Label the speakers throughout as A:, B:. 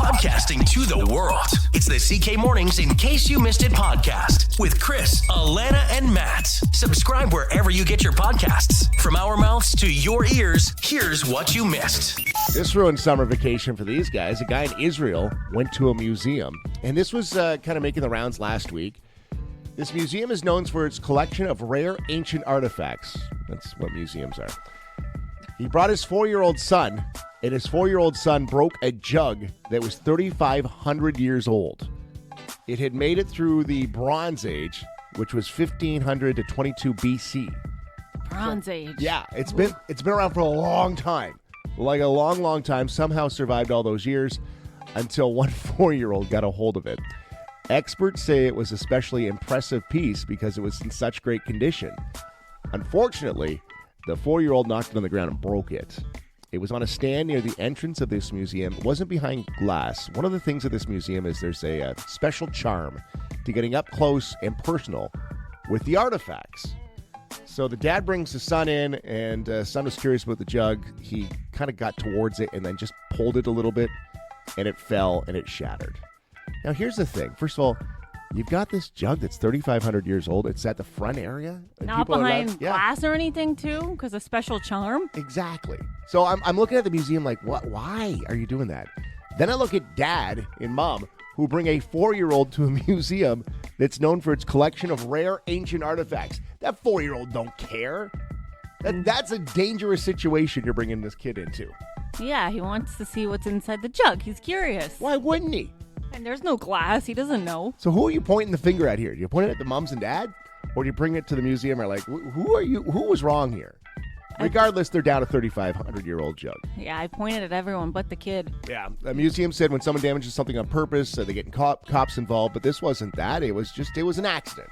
A: Podcasting to the world. It's the CK Mornings In Case You Missed It podcast with Chris, Allanah, and Matt. Subscribe wherever you get your podcasts. From our mouths to your ears, here's what you missed.
B: This ruined summer vacation for these guys. A guy in Israel went to a museum, and this was kind of making the rounds last week. This museum is known for its collection of rare ancient artifacts. That's what museums are. He brought his 4-year-old son, and his 4-year-old son broke a jug that was 3,500 years old. It had made it through the Bronze Age, which was 1500 to 22 BC.
C: Bronze Age.
B: Yeah, it's been around for a long time. Like a long, long time. Somehow survived all those years until one 4-year-old got a hold of it. Experts say it was an especially impressive piece because it was in such great condition. Unfortunately, the 4-year-old knocked it on the ground and broke it. It was on a stand near the entrance of this museum. It wasn't behind glass. One of the things at this museum is there's a special charm to getting up close and personal with the artifacts. So the dad brings the son in, and son was curious about the jug. He kind of got towards it and then just pulled it a little bit, and it fell and it shattered. Now, here's the thing. First of all, you've got this jug that's 3,500 years old. It's at the front area.
C: Not behind glass or anything, too, because of special charm?
B: Exactly. So I'm looking at the museum like, what? Why are you doing that? Then I look at dad and mom, who bring a 4-year-old to a museum that's known for its collection of rare ancient artifacts. That 4-year-old don't care. That's a dangerous situation you're bringing this kid into.
C: Yeah, he wants to see what's inside the jug. He's curious.
B: Why wouldn't he?
C: And there's no glass. He doesn't know.
B: So who are you pointing the finger at here? Do you point it at the moms and dad? Or do you bring it to the museum and are like, who are you? Who was wrong here? Regardless, they're down a 3,500-year-old jug.
C: Yeah, I pointed at everyone but the kid.
B: Yeah, the museum said when someone damages something on purpose, they get cops involved, but this wasn't that. It was an accident.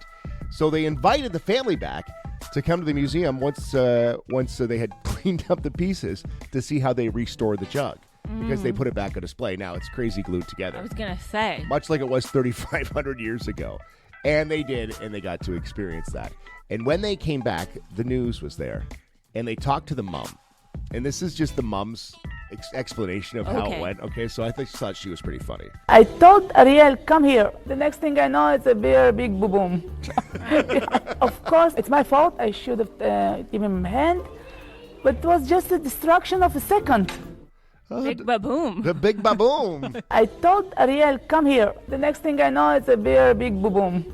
B: So they invited the family back to come to the museum once they had cleaned up the pieces to see how they restored the jug. Because they put it back on display. Now it's crazy glued together.
C: I was going to say.
B: Much like it was 3,500 years ago. And they did, and they got to experience that. And when they came back, the news was there. And they talked to the mom. And this is just the mom's explanation of how it went. Okay, so I thought she was pretty funny.
D: I told Ariel, come here. The next thing I know, it's a very big baboom. Of course, it's my fault. I should have given him a hand. But it was just a distraction of a second.
C: Big baboom.
B: The big baboom.
D: I told Ariel, come here. The next thing I know, it's a very big baboom.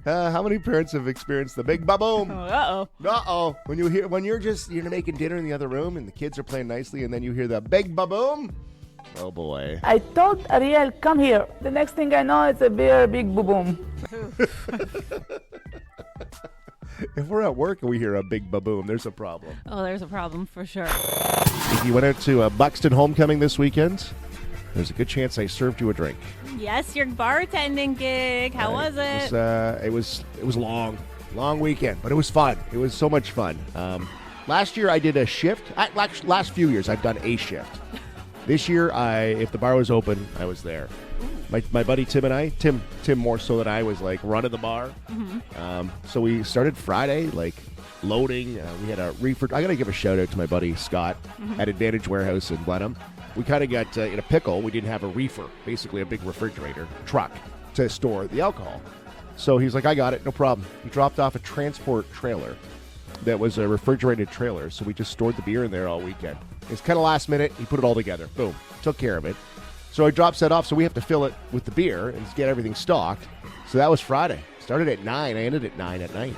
B: How many parents have experienced the big baboom?
C: Uh-oh.
B: Uh-oh. When you're making dinner in the other room and the kids are playing nicely and then you hear the big baboom. Oh, boy.
D: I told Ariel, come here. The next thing I know, it's a very big baboom.
B: If we're at work and we hear a big baboom, there's a problem.
C: Oh, there's a problem for sure.
B: If you went out to Buxton Homecoming this weekend, there's a good chance I served you a drink.
C: Yes, your bartending gig. How was it?
B: It was long weekend, but it was fun. It was so much fun. Last year I did a shift. Last few years I've done a shift. This year, if the bar was open, I was there. My buddy Tim and I, Tim more so than I, was like running the bar. Mm-hmm. So we started Friday, like loading. We had a reefer. I got to give a shout out to my buddy Scott at Advantage Warehouse in Blenheim. We kind of got in a pickle. We didn't have a reefer, basically a big refrigerator truck to store the alcohol. So he's like, I got it, no problem. He dropped off a transport trailer that was a refrigerated trailer. So we just stored the beer in there all weekend. It's kind of last minute. He put it all together. Boom. Took care of it. So I drops that off, so we have to fill it with the beer and get everything stocked. So that was Friday. Started at 9. I ended at 9 at night.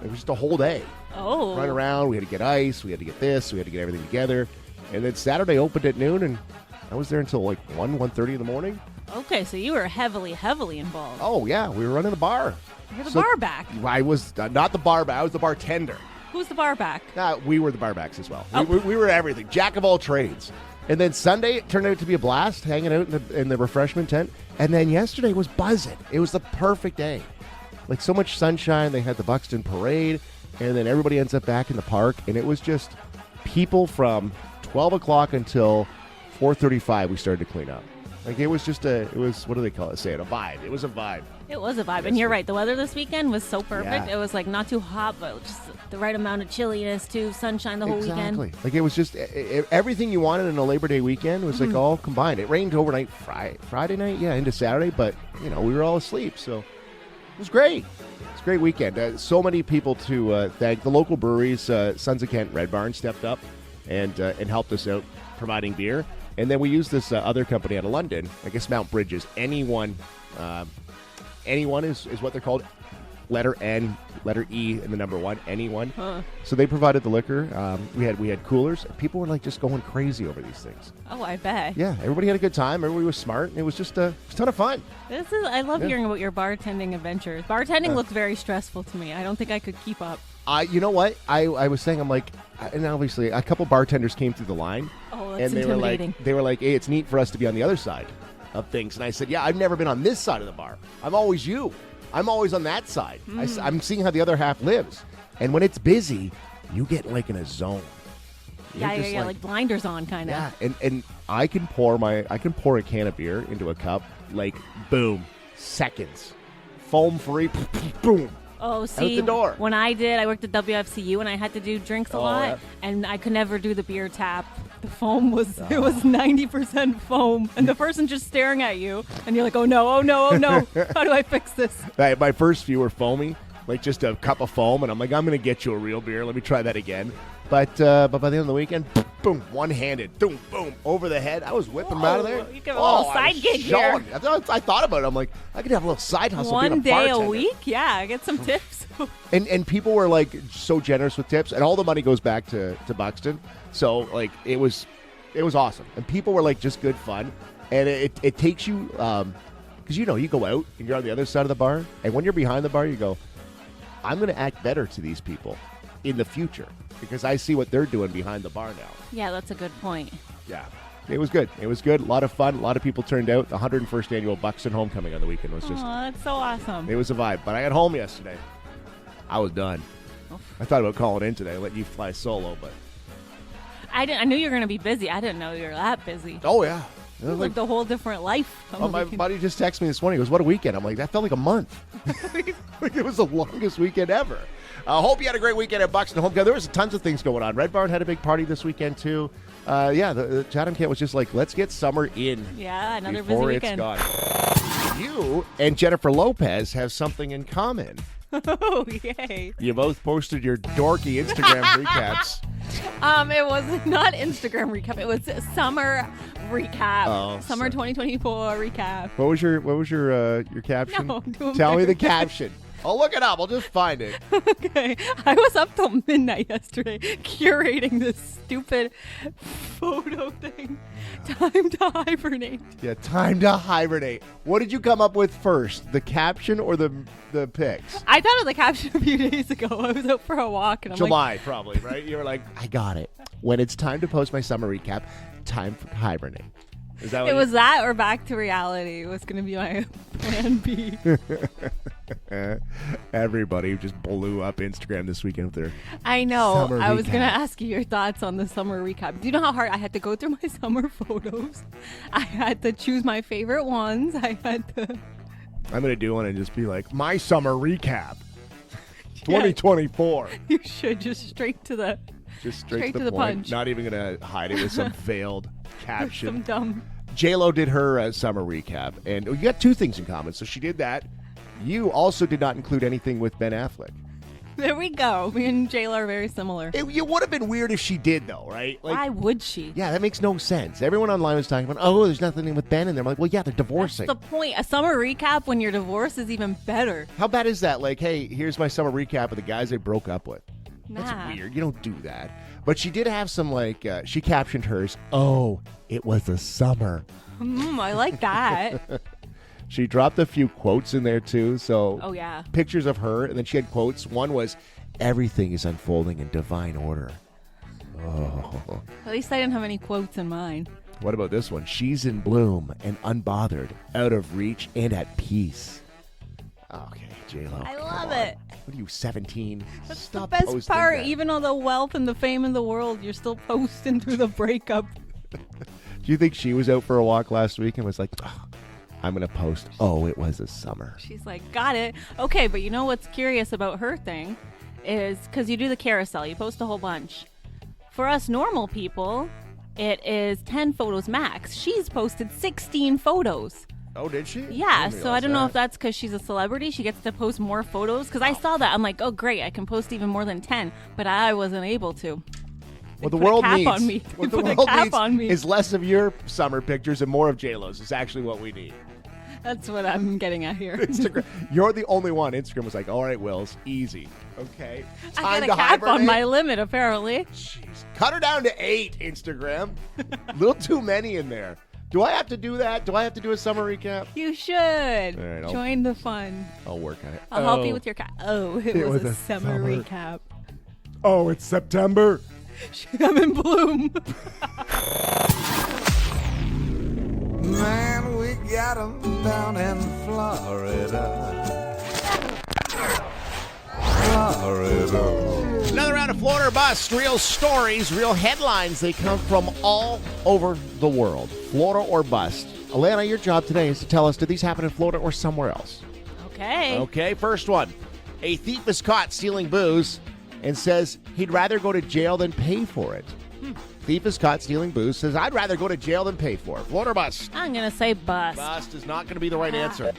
B: It was just a whole day.
C: Oh.
B: Run around. We had to get ice. We had to get this. We had to get everything together. And then Saturday opened at noon, and I was there until like 1:30 in the morning.
C: Okay, so you were heavily involved.
B: Oh, yeah. We were running the bar.
C: You're the bar back.
B: I was not the bar back. I was the bartender.
C: Who's the bar back?
B: We were the bar backs as well.
C: Oh.
B: We were everything. Jack of all trades. And then Sunday, it turned out to be a blast, hanging out in the refreshment tent. And then yesterday was buzzing. It was the perfect day. Like so much sunshine. They had the Buxton Parade. And then everybody ends up back in the park. And it was just people from 12 o'clock until 4:35 we started to clean up. Like it was just what do they call it? Say it, a vibe. It was a vibe.
C: It was a vibe. And you're right. The weather this weekend was so perfect.
B: Yeah.
C: It was like not too hot, but just the right amount of chilliness too. Sunshine the whole weekend.
B: Like it was just everything you wanted in a Labor Day weekend was like all combined. It rained overnight Friday night, into Saturday, but we were all asleep, so it was great. It's a great weekend. So many people to thank. The local breweries, Sons of Kent, Red Barn, stepped up and helped us out providing beer. And then we used this other company out of London, I guess Mount Bridges. Anyone is what they're called. Letter N, letter E, and the number 1. Anyone.
C: Huh.
B: So they provided the liquor. We had coolers. People were like just going crazy over these things.
C: Oh, I bet.
B: Yeah, everybody had a good time. Everybody was smart. It was just a ton of fun.
C: I love hearing about your bartending adventures. Bartending looks very stressful to me. I don't think I could keep up.
B: You know what? I was saying, I'm like, and obviously a couple bartenders came through the line.
C: Oh, that's
B: and
C: intimidating.
B: They were like, hey, it's neat for us to be on the other side of things. And I said, yeah, I've never been on this side of the bar. I'm always you. I'm always on that side. I'm seeing how the other half lives. And when it's busy, you get like in a zone.
C: Yeah, like blinders on kind of.
B: Yeah, and I can pour a can of beer into a cup, like boom, seconds, foam free, boom.
C: Oh, see,
B: out the door.
C: When I worked at WFCU and I had to do drinks a lot, and I could never do the beer tap. The foam was, it was 90% foam, and the person just staring at you, and you're like, oh no, oh no, oh no, how do I fix this?
B: My first few were foamy, like just a cup of foam, and I'm like, I'm going to get you a real beer. Let me try that again. But by the end of the weekend, boom, one-handed, boom, boom, over the head. I was whipping them out of there.
C: You give a little side gig here.
B: I thought about it. I'm like, I could have a little side hustle.
C: One
B: being a
C: day a
B: bartender.
C: week? Yeah, get some tips.
B: And people were like so generous with tips, and all the money goes back to Buxton. So like it was awesome, and people were like just good fun, and it takes you because you go out and you're on the other side of the bar, and when you're behind the bar, you go, I'm going to act better to these people in the future because I see what they're doing behind the bar now.
C: Yeah, that's a good point.
B: Yeah. It was good. It was good. A lot of fun. A lot of people turned out. The 101st annual Buxton Homecoming on the weekend was just...
C: Oh, that's so awesome.
B: It was a vibe. But I got home yesterday. I was done.
C: Oof.
B: I thought about calling in today, letting you fly solo, but...
C: I knew you were going to be busy. I didn't know you were that busy.
B: Oh, yeah.
C: You lived a whole different life.
B: My buddy just texted me this morning. He goes, what a weekend. I'm like, that felt like a month. Like it was the longest weekend ever. Hope you had a great weekend at Buxton Homecoming. There was tons of things going on. Red Barn had a big party this weekend, too. The Chatham-Kent was just like, let's get summer in.
C: Yeah, another busy
B: before
C: weekend.
B: It's gone. You and Jennifer Lopez have something in common.
C: Oh, yay.
B: You both posted your dorky Instagram recaps.
C: It was not Instagram recap. It was summer recap.
B: Oh,
C: summer 2024 recap.
B: What was your caption?
C: No, do
B: Tell me the
C: embarrass.
B: caption. I'll look it up. I'll just find it.
C: Okay. I was up till midnight yesterday curating this stupid photo thing. Time to hibernate.
B: Yeah, time to hibernate. What did you come up with first? The caption or the pics?
C: I thought of the caption a few days ago. I was out for a walk and I'm
B: July, probably, right? You were like, I got it. When it's time to post my summer recap, time for hibernate. Is that what
C: it was that or back to reality. It was going to be my plan B.
B: Everybody just blew up Instagram this weekend with their
C: I know.
B: summer
C: I was
B: recap.
C: going to ask you your thoughts on the summer recap. Do you know how hard I had to go through my summer photos? I had to choose my favorite ones. I'm
B: going to do one and just be like, my summer recap. 2024.
C: You should just straight to the
B: Just straight to
C: to
B: the
C: the
B: point.
C: punch.
B: Not even going to hide it with some veiled caption.
C: some dumb.
B: J-Lo did her summer recap, and you got two things in common. So she did that. You also did not include anything with Ben Affleck.
C: There we go. Me and J-Lo are very similar.
B: It would have been weird if she did, though, right? Like,
C: Why would she?
B: yeah, that makes no sense. Everyone online was talking about, oh, there's nothing with Ben, and they're like, well, yeah, they're divorcing.
C: That's the point. A summer recap when you're divorced is even better.
B: How bad is that? Like, hey, here's my summer recap of the guys I broke up with.
C: Nah.
B: That's weird. You don't do that. But she did have some, like, she captioned hers, oh, it was the summer.
C: I like that.
B: She dropped a few quotes in there, too. So
C: Oh, yeah.
B: pictures of her, and then she had quotes. One was, everything is unfolding in divine order. Oh.
C: At least I didn't have any quotes in mine.
B: What about this one? She's in bloom and unbothered, out of reach and at peace. Okay, J-Lo.
C: I
B: come
C: love
B: on.
C: it.
B: What are you, 17?
C: That's
B: Stop
C: the best
B: posting
C: part.
B: that.
C: Even all the wealth and the fame in the world, you're still posting through the breakup.
B: Do you think she was out for a walk last week and was like, I'm going to post, it was a summer?
C: She's like, got it. Okay, but you know what's curious about her thing is because you do the carousel, you post a whole bunch. For us normal people, it is 10 photos max. She's posted 16 photos.
B: Oh, did she?
C: Yeah, so I don't know if that's because she's a celebrity. She gets to post more photos. Because I saw that. I'm like, oh, great. I can post even more than 10. But I wasn't able to.
B: What the world needs,
C: what the world needs
B: is less of your summer pictures and more of J-Lo's. It's actually what we need.
C: That's what I'm getting at here.
B: Instagram. You're the only one. Instagram was like, all right, Wills, easy. Okay.
C: I got a cap on my limit, apparently.
B: Jeez. Cut her down to 8, Instagram. A little too many in there. Do I have to do that? Do I have to do a summer recap?
C: You should.
B: Right,
C: join the fun.
B: I'll work on it.
C: I'll help you with your cap. Oh, it was a summer recap.
B: Oh, it's September.
C: I'm in bloom.
E: Man, we got 'em down in Florida.
B: Another round of Florida or Bust. Real stories, real headlines. They come from all over the world. Florida or Bust. Allanah, your job today is to tell us, did these happen in Florida or somewhere else?
C: Okay.
B: Okay, first one. A thief is caught stealing booze and says he'd rather go to jail than pay for it. Thief is caught stealing booze, says I'd rather go to jail than pay for it. Florida or Bust?
C: I'm going to say bust.
B: Bust is not going to be the right answer.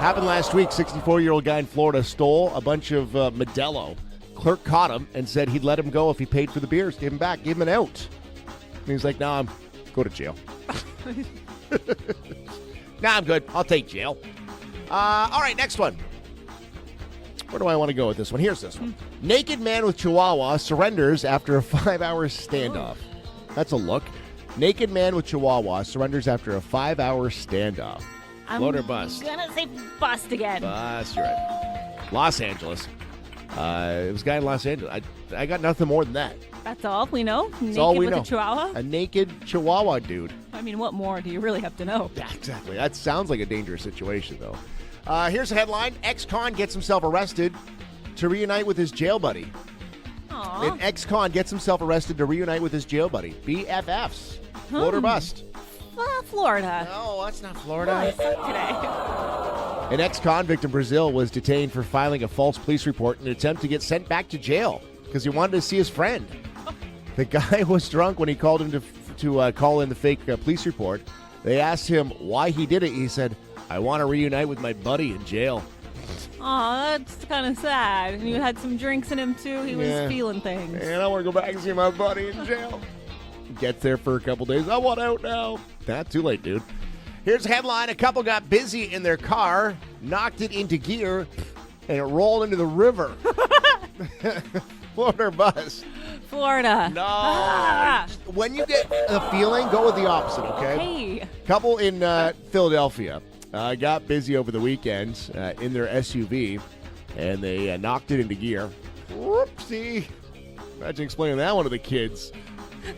B: Happened last week. 64-year-old guy in Florida stole a bunch of Modelo. Clerk caught him and said he'd let him go if he paid for the beers. Give him back. Give him an out. And he's like, I'm go to jail. I'm good. I'll take jail. All right, next one. Where do I want to go with this one? Here's this one. Naked man with Chihuahua surrenders after a 5-hour standoff. That's a look. Naked man with Chihuahua surrenders after a 5-hour standoff. Float or bust?
C: I'm going to say bust again.
B: Bust, you're right. Los Angeles. It was a guy in Los Angeles. I got nothing more than that.
C: That's all we know?
B: That's all we
C: with
B: know.
C: A Chihuahua?
B: A naked Chihuahua dude.
C: I mean, what more do you really have to know?
B: Yeah, exactly. That sounds like a dangerous situation, though. Here's a headline. Ex-con gets himself arrested to reunite with his jail buddy.
C: Aww.
B: An ex-con gets himself arrested to reunite with his jail buddy. BFFs. Float or bust?
C: Florida.
B: No, that's not Florida.
C: I suck today.
B: An ex-convict in Brazil was detained for filing a false police report in an attempt to get sent back to jail because he wanted to see his friend. The guy was drunk when he called him to call in the fake police report. They asked him why he did it. He said, I want to reunite with my buddy in jail.
C: Aw, that's kind of sad. And you had some drinks in him, too. He was feeling things.
B: And I want to go back and see my buddy in jail. Gets there for a couple days. I want out now. Not too late, dude. Here's a headline. A couple got busy in their car, knocked it into gear, and it rolled into the river. Florida or bust?
C: Florida.
B: No. When you get a feeling, go with the opposite, okay?
C: Hey.
B: Couple in Philadelphia got busy over the weekend in their SUV, and they knocked it into gear. Whoopsie. Imagine explaining that one to the kids.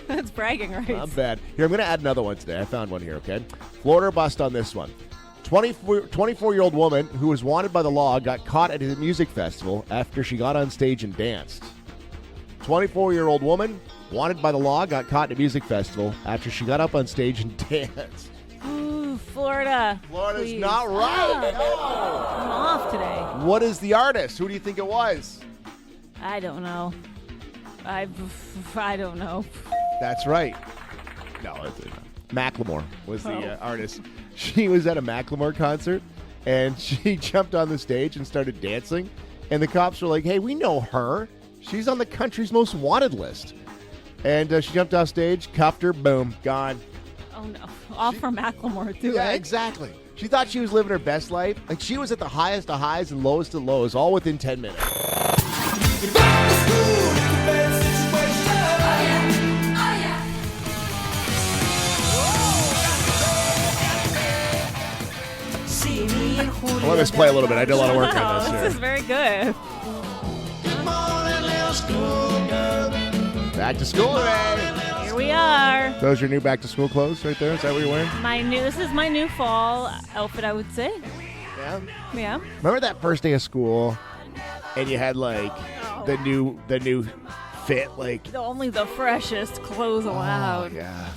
C: That's bragging rights.
B: Not bad. Here, I'm going to add another one today. I found one here, okay? Florida or bust on this one. 24-year-old woman who was wanted by the law got caught at a music festival after she got on stage and danced. 24-year-old woman wanted by the law got caught at a music festival after she got up on stage and danced.
C: Ooh, Florida.
B: Florida's
C: please.
B: not right. No.
C: I'm off today.
B: What is the artist? Who do you think it was?
C: I don't know. I don't know.
B: That's right. No, it's Macklemore was the artist. She was at a Macklemore concert, and she jumped on the stage and started dancing. And the cops were like, hey, we know her. She's on the country's most wanted list. And she jumped off stage, cuffed her, boom, gone.
C: Oh, no. All for Macklemore, too,
B: Yeah,
C: right?
B: exactly. She thought she was living her best life. Like, she was at the highest of highs and lowest of lows, all within 10 minutes. I'll let this play a little bit. I did a lot of work on this.
C: This is very good.
B: Back to school today.
C: Here we are.
B: Those are your new back to school clothes right there? Is that what you're wearing?
C: This is my new fall outfit, I would say.
B: Yeah.
C: Yeah.
B: Remember that first day of school and you had like the new fit. Like,
C: Only the freshest clothes allowed.
B: oh, yeah.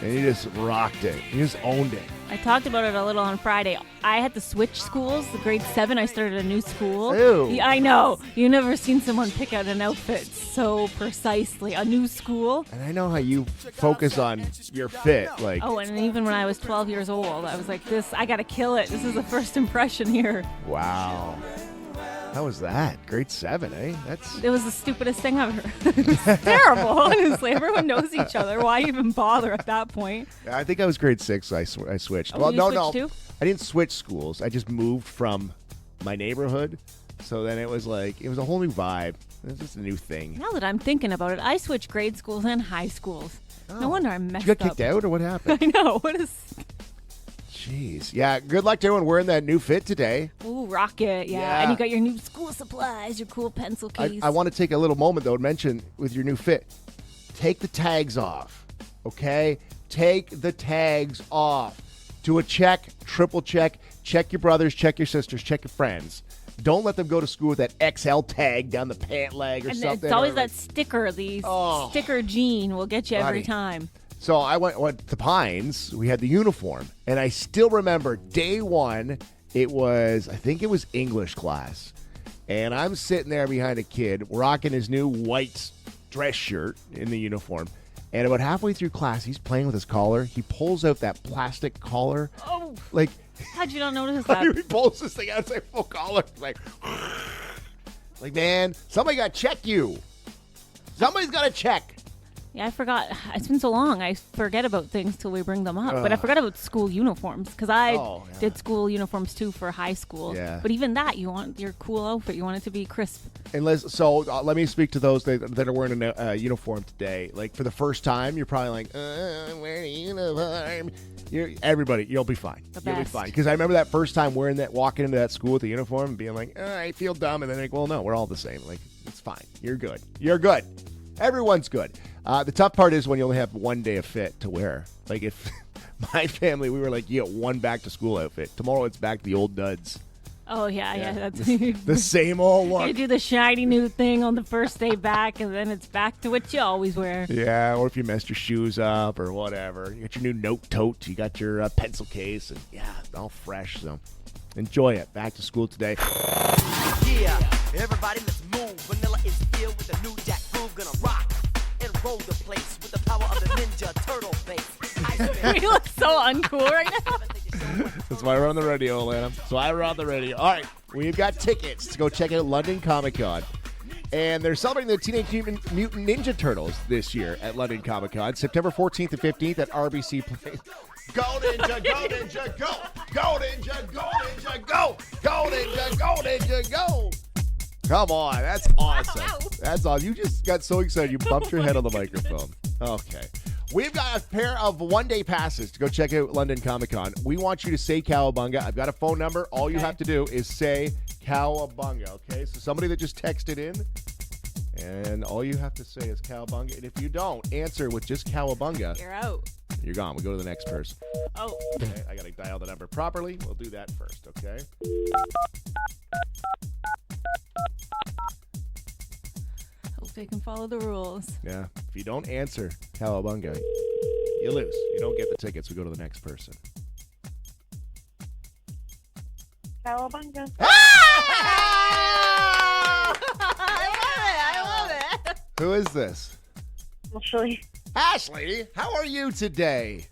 B: And you just rocked it. You just owned it.
C: I talked about it a little on Friday. I had to switch schools. The grade 7, I started a new school.
B: Ew.
C: Yeah, I know. You've never seen someone pick out an outfit so precisely. A new school.
B: And I know how you focus on your fit. Like,
C: Oh, and even when I was 12 years old, I was like, I got to kill it. This is the first impression here.
B: wow. How was that? Grade 7, eh?
C: It was the stupidest thing ever. It's terrible, honestly. Everyone knows each other. Why even bother at that point?
B: I think I was grade 6, so I switched.
C: Oh,
B: well,
C: you
B: no.
C: switched too?
B: I didn't switch schools. I just moved from my neighborhood. So then it was like, it was a whole new vibe. It was just a new thing.
C: Now that I'm thinking about it, I switched grade schools and high schools. No wonder I messed
B: You
C: up.
B: got kicked out or what happened?
C: I know. What is...
B: Jeez. Yeah, good luck to everyone wearing that new fit today.
C: Ooh, rocket. Yeah. And you got your new school supplies, your cool pencil case.
B: I want to take a little moment, though, to mention with your new fit, take the tags off, okay? Take the tags off. Do a check, triple check your brothers, check your sisters, check your friends. Don't let them go to school with that XL tag down the pant leg or
C: and
B: something.
C: it's always
B: or
C: that
B: like-
C: sticker. The
B: Oh.
C: sticker gene will get you every
B: Buddy.
C: time.
B: So I went to Pines. We had the uniform, and I still remember day one. I think it was English class, and I'm sitting there behind a kid rocking his new white dress shirt in the uniform. And about halfway through class, he's playing with his collar. He pulls out that plastic collar,
C: Oh,
B: like
C: how'd you not notice that?
B: he pulls this thing out. It's like full collar, like man, somebody got to check you. Somebody's got to check.
C: Yeah, I forgot. It's been so long. I forget about things till we bring them up. But I forgot about school uniforms because I did school uniforms too for high school.
B: Yeah.
C: But even that, you want your cool outfit. You want it to be crisp.
B: And let me speak to those that are wearing a uniform today. Like for the first time, you're probably like, I'm wearing a uniform. You'll be fine.
C: The
B: You'll be
C: best.
B: fine. Because I remember that first time walking into that school with the uniform and being like, I feel dumb. And then like, well, no, we're all the same. Like, it's fine. You're good. You're good. Everyone's good. The tough part is when you only have one day of fit to wear. Like if my family, we were like, you get one back to school outfit. Tomorrow it's back to the old duds.
C: Oh, yeah. That's
B: The same old look.
C: You do the shiny new thing on the first day back, and then it's back to what you always wear.
B: Yeah, or if you messed your shoes up or whatever. You got your new note tote. You got your pencil case. And yeah, all fresh. So enjoy it. Back to school today.
F: Yeah, everybody let's move. Vanilla is filled with a new jack groove. Gonna rock and roll the place with the power of the Ninja Turtle bass.
C: We look so uncool right now.
B: That's why we're on the radio, Allanah. That's why we're on the radio. All right, we've got tickets to go check out London Comic Con. And they're celebrating the Teenage Mutant Ninja Turtles this year at London Comic Con, September 14th and 15th at RBC Place. Go Ninja, go Ninja, go! Go Ninja, go Ninja, go! Go Ninja, go Ninja, go! Come on, that's awesome. That's awesome. You just got so excited you bumped your head on the microphone. Okay. We've got a pair of one-day passes to go check out London Comic Con. We want you to say Cowabunga. I've got a phone number. All you have to do is say Cowabunga, okay? So somebody that just texted in, and all you have to say is Cowabunga. And if you don't answer with just Cowabunga,
C: You're out.
B: you're gone. We'll go to the next person.
C: Oh.
B: Okay, I got to dial the number properly. We'll do that first, okay?
C: Hope they can follow the rules.
B: Yeah. If you don't answer Cowabunga, you lose. You don't get the tickets. We go to the next person.
G: Cowabunga.
C: I love it.
B: Who is this?
G: Actually,
B: Ashley, how are you today?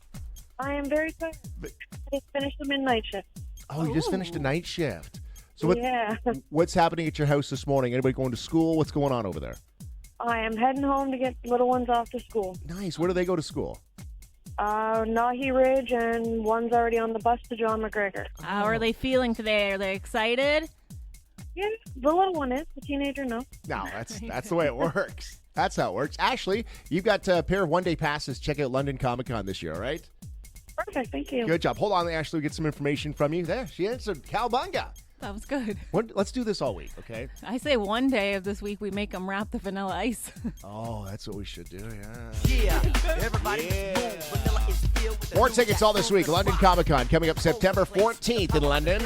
G: I am very tired. I just finished the midnight shift.
B: Oh, you just finished a
C: Ooh.
B: night shift. So
G: Yeah.
B: what's happening at your house this morning? Anybody going to school? What's going on over there?
G: I am heading home to get little ones off to school.
B: Nice. Where do they go to school?
G: Nahi Ridge, and one's already on the bus to John McGregor.
C: How are they feeling today? Are they excited?
G: Yeah, the little one is. The teenager, no.
B: No, that's the way it works. That's how it works. Ashley, you've got a pair of one-day passes. Check out London Comic Con this year, all right?
G: Perfect, thank you.
B: Good job. Hold on, Ashley. We'll get some information from you. There, she answered Cowabunga.
C: That was good.
B: Let's do this all week, okay?
C: I say one day of this week we make them wrap the vanilla ice.
B: Oh, that's what we should do, yeah.
F: Yeah, everybody let's move. Vanilla is filled with a
B: More
F: new
B: tickets
F: jack
B: all this
F: groove.
B: week.
F: Gonna
B: London
F: rock
B: Comic Con coming up September 14th in London.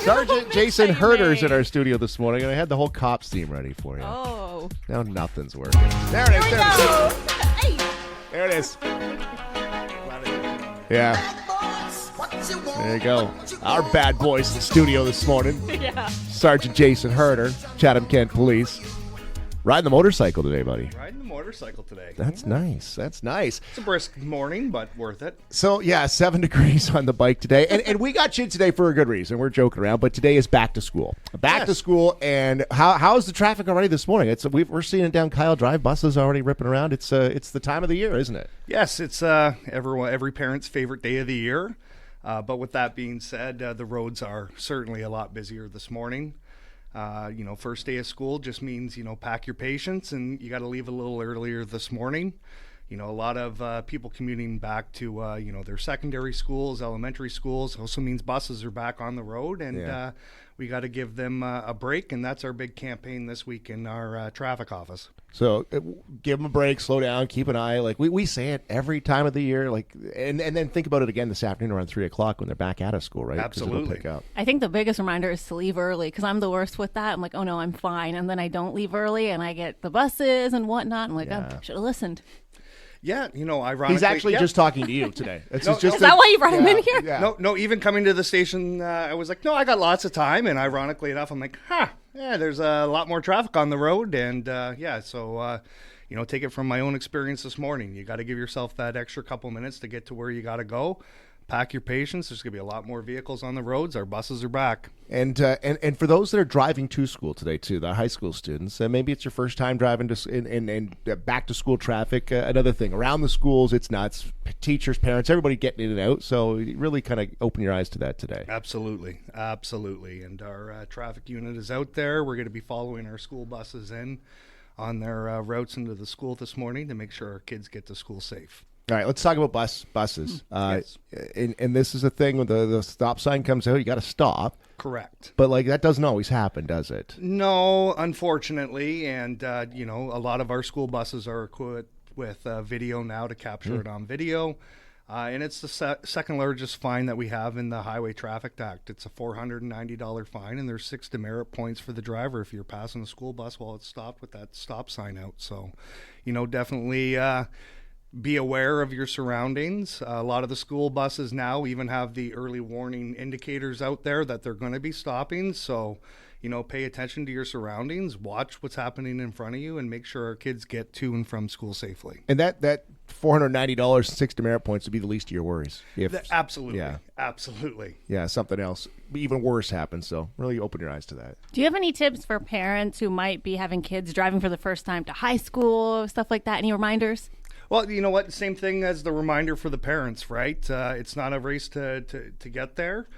B: Sergeant
C: Mix
B: Jason
C: that you
B: Herder's in
C: made.
B: our studio this morning, and I had the whole Cops theme ready for you.
C: Oh, go.
B: Now nothing's working. There it is.
C: Here we
B: There it is.
C: go. Hey.
B: There it is. Yeah. There you go. Our bad boys in the studio this morning.
C: Yeah.
B: Sergeant Jason Herder, Chatham-Kent Police. Riding the motorcycle today, buddy.
H: Riding the motorcycle today.
B: That's nice. That's nice.
H: It's a brisk morning, but worth it.
B: So, yeah, 7 degrees on the bike today. And we got you today for a good reason. We're joking around, but today is back to school. Back to school, and how's the traffic already this morning? We're seeing it down Kyle Drive. Buses already ripping around. It's the time of the year, isn't it?
H: Yes, it's every parent's favorite day of the year. But with that being said, the roads are certainly a lot busier this morning. First day of school just means, pack your patience, and you got to leave a little earlier this morning. A lot of people commuting back to, their secondary schools, elementary schools. Also means buses are back on the road, and we got to give them a break, and that's our big campaign this week in our traffic office.
B: So give them a break, slow down, keep an eye. Like we say it every time of the year. Like, and then think about it again this afternoon around 3 o'clock when they're back out of school, right? 'Cause
H: Absolutely.
B: it'll pick up.
C: I think the biggest reminder is to leave early because I'm the worst with that. I'm like, oh no, I'm fine. And then I don't leave early and I get the buses and whatnot. I'm like, I should have listened.
H: Yeah, ironically.
B: He's actually just talking to you today. It's just
C: Is that why you brought him in here?
B: Yeah.
H: No, even coming to the station, I was like, no, I got lots of time. And ironically enough, I'm like, there's a lot more traffic on the road. And so take it from my own experience this morning. You got to give yourself that extra couple minutes to get to where you got to go. Pack your patience. There's going to be a lot more vehicles on the roads. Our buses are back.
B: And for those that are driving to school today, too, the high school students, maybe it's your first time driving in back to school traffic. Another thing, around the schools, it's nuts. Teachers, parents, everybody getting in and out. So you really kind of open your eyes to that today.
H: Absolutely. And our traffic unit is out there. We're going to be following our school buses in on their routes into the school this morning to make sure our kids get to school safe.
B: All right, let's talk about buses.
H: Yes.
B: And this is a thing when the stop sign comes out, you got to stop.
H: Correct.
B: But that doesn't always happen, does it?
H: No, unfortunately. And, a lot of our school buses are equipped with video now to capture it on video. And it's the second largest fine that we have in the Highway Traffic Act. It's a $490 fine, and there's 6 demerit points for the driver if you're passing a school bus while it's stopped with that stop sign out. So, definitely be aware of your surroundings. A lot of the school buses now even have the early warning indicators out there that they're going to be stopping. So, pay attention to your surroundings, watch what's happening in front of you, and make sure our kids get to and from school safely.
B: And that $490, 6 demerit points would be the least of your worries.
H: Absolutely.
B: Yeah.
H: Absolutely.
B: Yeah, something else, even worse happens. So really open your eyes to that.
C: Do you have any tips for parents who might be having kids driving for the first time to high school, stuff like that? Any reminders?
H: Well, you know what? Same thing as the reminder for the parents, right? It's not a race to get there.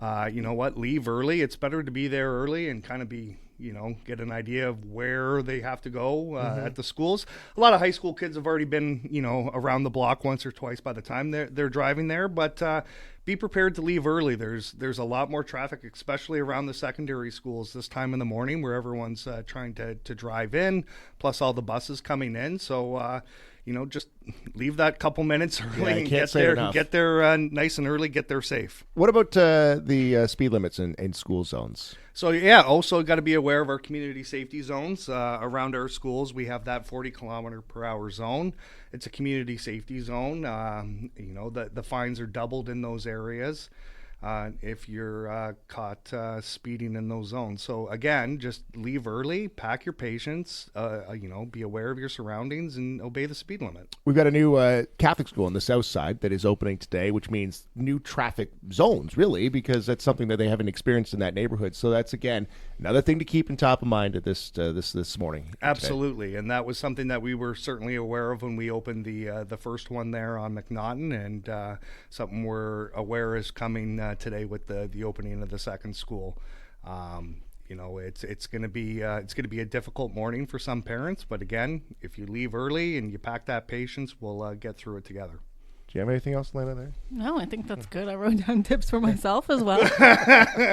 H: You know what? Leave early. It's better to be there early and kind of be, get an idea of where they have to go at the schools. A lot of high school kids have already been, around the block once or twice by the time they're driving there. But be prepared to leave early. There's a lot more traffic, especially around the secondary schools this time in the morning, where everyone's trying to drive in, plus all the buses coming in. So just leave that couple minutes early and get there nice and early, get there safe.
B: What about the speed limits in school zones?
H: So, also got to be aware of our community safety zones. Around our schools, we have that 40 kilometer per hour zone. It's a community safety zone. The fines are doubled in those areas if you're caught speeding in those zones. So again, just leave early, pack your patience, be aware of your surroundings and obey the speed limit.
B: We've got a new Catholic school on the south side that is opening today, which means new traffic zones, really, because that's something that they haven't experienced in that neighborhood. So that's, again, another thing to keep in top of mind at this morning.
H: Absolutely. Today. And that was something that we were certainly aware of when we opened the first one there on McNaughton, and something we're aware is coming today with the opening of the second school. It's going to be a difficult morning for some parents, but again, if you leave early and you pack that patience, we'll get through it together.
B: Do you have anything else, Allanah, there?
C: No, I think that's good. I wrote down tips for myself as well.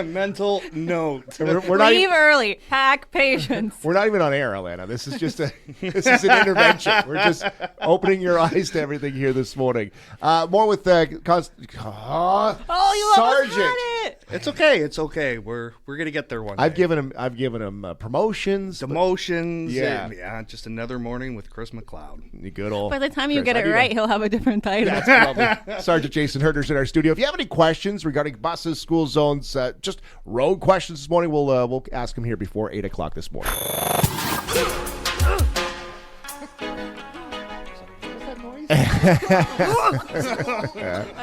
H: Mental note.
B: We're not
C: Leave early. Pack patience.
B: We're not even on air, Allanah. This is just this is an intervention. We're just opening your eyes to everything here this morning. More with
C: you almost
B: Sergeant.
C: had it.
H: It's okay. It's okay. We're gonna get there one day.
B: I've given him promotions,
H: demotions.
B: Yeah.
H: Just another morning with Chris McLeod.
B: The good old.
C: By the time you
B: Chris.
C: get it right, he'll have a different title.
B: That's probably Sergeant Jason Herder's in our studio. If you have any questions regarding buses, school zones, just road questions this morning, we'll ask him here before 8 o'clock this morning.
C: I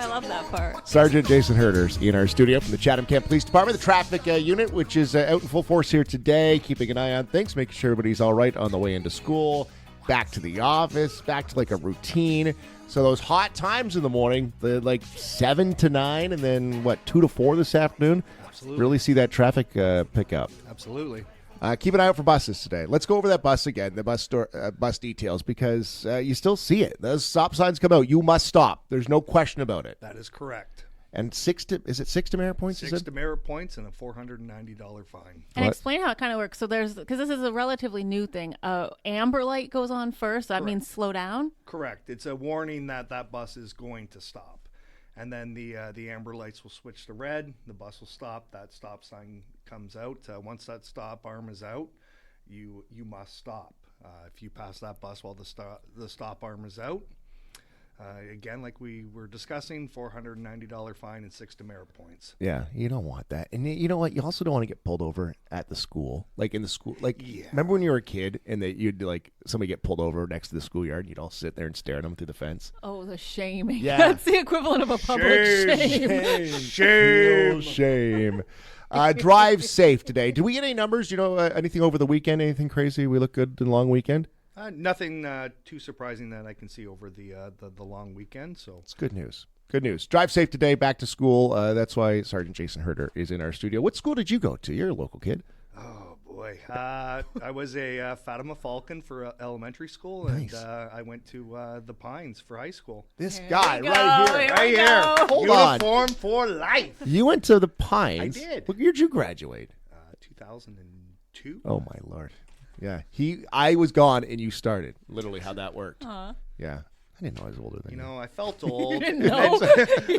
C: love that part.
B: Sergeant Jason Herder's in our studio from the Chatham-Kent Police Department, the traffic unit, which is out in full force here today, keeping an eye on things, making sure everybody's all right on the way into school, back to the office, back to like a routine. So those hot times in the morning, the like 7 to 9, and then 2 to 4 this afternoon.
H: Absolutely.
B: Really see that traffic pick up.
H: Absolutely.
B: Keep an eye out for buses today. Let's go over that bus again, the bus details, because you still see it. Those stop signs come out. You must stop. There's no question about it.
H: That is correct.
B: And 6 demerit points?
H: 6 demerit points and a $490 fine.
C: And explain how it kind of works. So because this is a relatively new thing. Amber light goes on first. So that means slow down.
H: Correct. It's a warning that bus is going to stop. And then the amber lights will switch to red. The bus will stop. That stop sign comes out. Once that stop arm is out, you must stop. If you pass that bus while the stop arm is out, again, like we were discussing, $490 fine and 6 demerit points.
B: Yeah, you don't want that. And you know what? You also don't want to get pulled over at the school. Like in the school. Remember when you were a kid and that you'd somebody get pulled over next to the schoolyard and you'd all sit there and stare at them through the fence?
C: Oh, the shaming.
B: Yeah.
C: That's the equivalent of a public shame.
B: Shame. Drive safe today. Do we get any numbers? You know, anything over the weekend? Anything crazy? We look good in the long weekend?
H: Nothing too surprising that I can see over the long weekend. So
B: it's good news. Good news. Drive safe today. Back to school. That's why Sergeant Jason Herder is in our studio. What school did you go to? You're a local kid.
H: Oh boy, I was a Fatima Falcon for elementary school,
B: Nice.
H: And I went to the Pines for high school.
B: This
C: Here
B: guy
C: we
B: right
C: go,
B: here.
C: here
H: Right
C: we
H: here,
C: go.
B: Hold on.
H: uniform for life.
B: You went to the Pines.
H: I did.
B: What year did you graduate?
H: 2002.
B: Oh my Lord. Yeah. I was gone and you started. Literally how that worked. Yeah. I didn't know I was older than you.
H: You know, I felt old.
C: didn't know?
H: I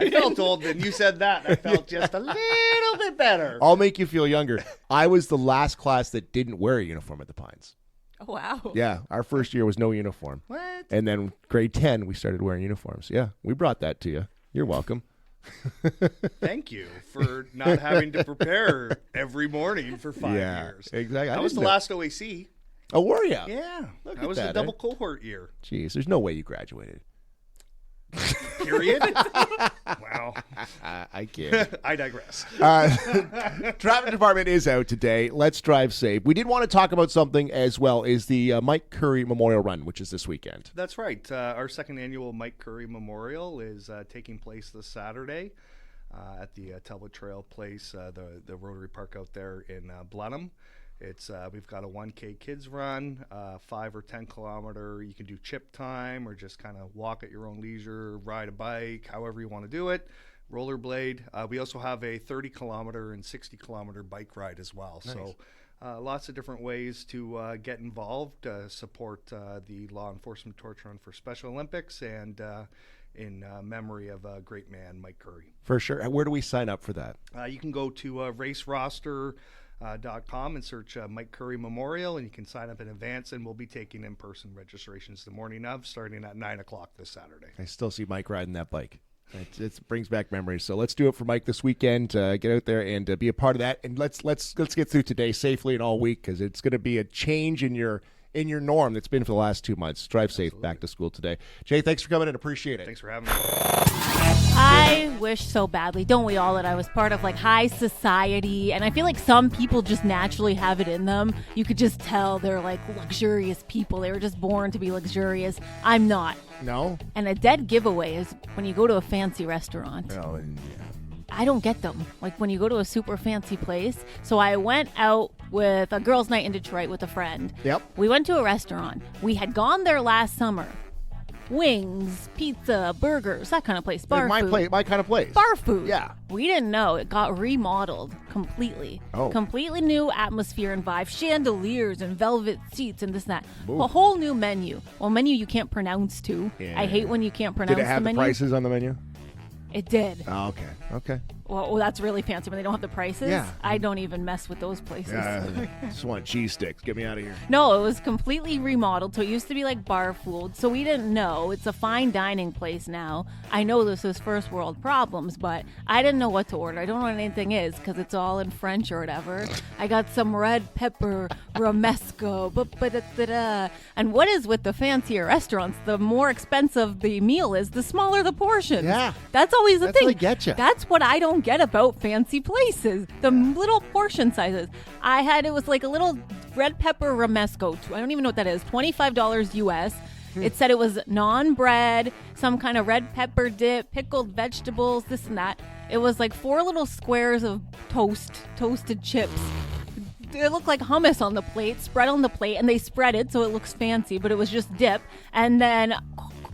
H: felt old, and you said that. I felt just a little bit better.
B: I'll make you feel younger. I was the last class that didn't wear a uniform at the Pines.
C: Oh, wow.
B: Yeah. Our first year was no uniform.
H: What?
B: And then grade 10, we started wearing uniforms. Yeah. We brought that to you. You're welcome.
H: Thank you for not having to prepare every morning for 5 years.
B: Exactly.
H: That was the last OAC.
B: Oh, were you?
H: Yeah.
B: Look
H: that
B: at
H: was
B: that,
H: a double cohort year.
B: Jeez, there's no way you graduated.
H: Period. Wow.
B: I can't.
H: I digress.
B: Traffic department is out today. Let's drive safe. We did want to talk about something as well, is the Mike Curry Memorial Run, which is this weekend.
H: That's right. Our second annual Mike Curry Memorial is taking place this Saturday at the Talbot Trail Place, the Rotary Park out there in Blenheim. It's we've got a 1K kids run, 5 or 10 kilometer. You can do chip time or just kind of walk at your own leisure, ride a bike, however you want to do it. Rollerblade. We also have a 30 kilometer and 60 kilometer bike ride as well. Nice. So lots of different ways to get involved, support the Law Enforcement Torch Run for Special Olympics, and in memory of a great man, Mike Curry.
B: For sure. Where do we sign up for that?
H: You can go to raceroster.com and search Mike Curry Memorial, and you can sign up in advance, and we'll be taking in-person registrations the morning of, starting at 9 o'clock this Saturday.
B: I still see Mike riding that bike. It brings back memories. So let's do it for Mike this weekend. Get out there and be a part of that, and let's get through today safely and all week, because it's going to be a change in your norm that's been for the last 2 months. Drive safe. Absolutely. Back to school today. Jay, thanks for coming in. Appreciate it.
H: Thanks for having me.
C: I wish so badly, don't we all, that I was part of high society, and I feel like some people just naturally have it in them. You could just tell they're luxurious people. They were just born to be luxurious. I'm not.
B: No?
C: And a dead giveaway is when you go to a fancy restaurant.
B: Oh, yeah.
C: I don't get them. When you go to a super fancy place. So I went out with a girls' night in Detroit with a friend.
B: Yep.
C: We went to a restaurant. We had gone there last summer. wings, pizza, burgers, that kind of place. Bar
B: Like
C: food.
B: my kind of place.
C: Bar food.
B: Yeah.
C: We didn't know it got remodeled completely.
B: Oh.
C: Completely new atmosphere and vibe. Chandeliers and velvet seats and this and that.
B: Ooh.
C: A whole new menu. Well, menu you can't pronounce too.
B: Yeah.
C: I hate when you can't pronounce
B: Did it have
C: the
B: the
C: menu.
B: prices on the menu?
C: It did.
B: Oh, okay. Okay.
C: Well, that's really fancy when they don't have the prices.
B: Yeah.
C: I don't even mess with those places.
B: Just want cheese sticks. Get me out of here.
C: No, it was completely remodeled. So it used to be like bar food. So we didn't know. It's a fine dining place now. I know this is first world problems, but I didn't know what to order. I don't know what anything is because it's all in French or whatever. I got some red pepper romesco. And what is with the fancier restaurants? The more expensive the meal is, the smaller the portions.
B: Yeah.
C: That's always the
B: That's
C: thing.
B: how they get ya.
C: That's what I don't get about fancy places. The little portion sizes. It was like a little red pepper romesco. I don't even know what that is. $25 US. It said it was non-bread, some kind of red pepper dip, pickled vegetables, this and that. It was like 4 little squares of toasted chips. It looked like hummus on the plate, spread on the plate, and they spread it so it looks fancy, but it was just dip. And then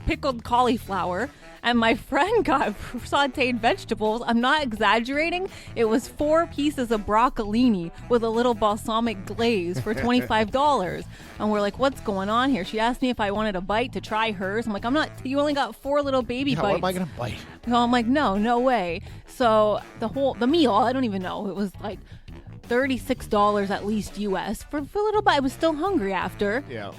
C: pickled cauliflower. And my friend got sauteed vegetables. I'm not exaggerating. It was 4 pieces of broccolini with a little balsamic glaze for $25. And we're like, what's going on here? She asked me if I wanted a bite to try hers. I'm like, I'm not. You only got 4 little baby bites.
B: What am I going to bite?
C: So I'm like, no way. So the meal, I don't even know. It was like $36 at least US for a little bit. I was still hungry after.
B: Yeah.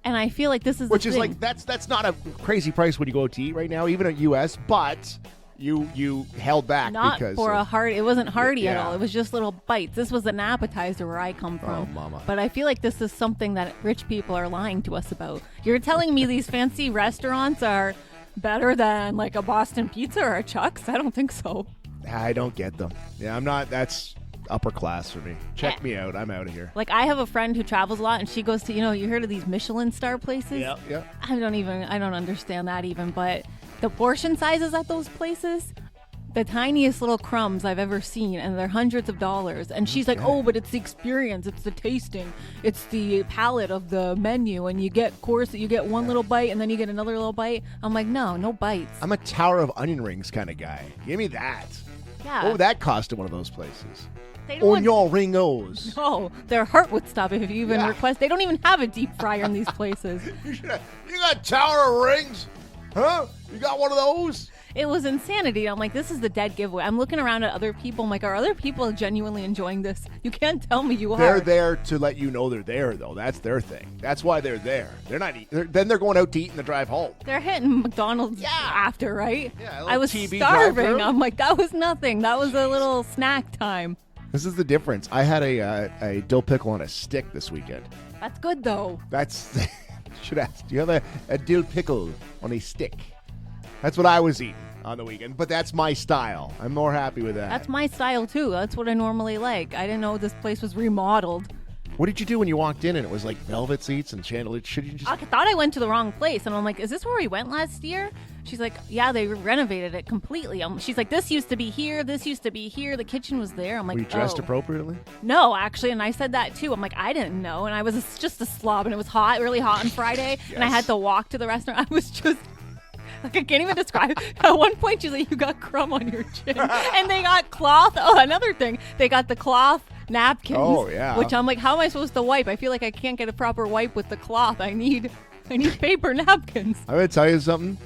C: And I feel like this is
B: Which
C: the
B: is
C: thing.
B: like that's not a crazy price when you go out to eat right now, even at US, but you held back
C: Not
B: because
C: for a heart. It wasn't hearty at
B: Yeah.
C: all. It was just little bites. This was an appetizer where I come from.
B: Oh, mama.
C: But I feel like this is something that rich people are lying to us about. You're telling me these fancy restaurants are better than like a Boston Pizza or a Chuck's? I don't think so.
B: I don't get them. Yeah, I'm not. That's upper class for me. Check me out. I'm out of here.
C: Like I have a friend who travels a lot, and she goes to you heard of these Michelin star places?
B: Yeah.
C: I don't understand that even. But the portion sizes at those places, the tiniest little crumbs I've ever seen, and they're hundreds of dollars. And she's like, oh, but it's the experience, it's the tasting, it's the palette of the menu, and you get one little bite, and then you get another little bite. I'm like, no bites.
B: I'm a Tower of Onion Rings kind of guy. Give me that.
C: Yeah.
B: What would that cost in one of those places?
C: They don't
B: Onion ringos.
C: No, their heart would stop if you even
B: Yeah.
C: request. They don't even have a deep fryer in these places.
B: You got Tower of Rings? Huh? You got one of those?
C: It was insanity. I'm like, this is the dead giveaway. I'm looking around at other people. I'm like, are other people genuinely enjoying this? You can't tell me you are.
B: They're there to let you know they're there, though. That's their thing. That's why they're there. They're not. Then they're going out to eat in the drive home.
C: They're hitting McDonald's after, right?
B: Yeah, a little
C: I was
B: TV
C: starving.
B: drive-thru.
C: I'm like, that was nothing. That was a little snack time.
B: This is the difference. I had a dill pickle on a stick this weekend.
C: That's good, though.
B: That's should ask. Do you have a dill pickle on a stick? That's what I was eating on the weekend, but that's my style. I'm more happy with that.
C: That's my style, too. That's what I normally like. I didn't know this place was remodeled.
B: What did you do when you walked in and it was like velvet seats and chandeliers? Should you just...
C: I thought I went to the wrong place, and I'm like, is this where we went last year? She's like, yeah, they renovated it completely. She's like, this used to be here, this used to be here, the kitchen was there. I'm like,
B: Were you dressed
C: oh.
B: appropriately?
C: No, actually, and I said that too. I'm like, I didn't know, and I was just a slob, and it was hot, really hot on Friday, and I had to walk to the restaurant. I was just... Like, I can't even describe. At one point, she's like, you got crumb on your chin. And they got cloth. Oh, another thing. They got the cloth napkins.
B: Oh, yeah.
C: Which I'm like, how am I supposed to wipe? I feel like I can't get a proper wipe with the cloth. I need paper napkins.
B: I'm going to tell you something.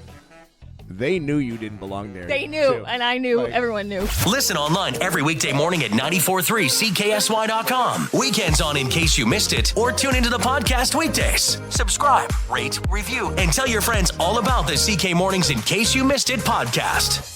B: They knew you didn't belong there.
C: They knew,
B: too.
C: and I knew.
B: Like-
C: Everyone knew.
A: Listen online every weekday morning at 94.3 CKSY.com. Weekends on in case you missed it, or tune into the podcast weekdays. Subscribe, rate, review, and tell your friends all about the CK Mornings in case you missed it podcast.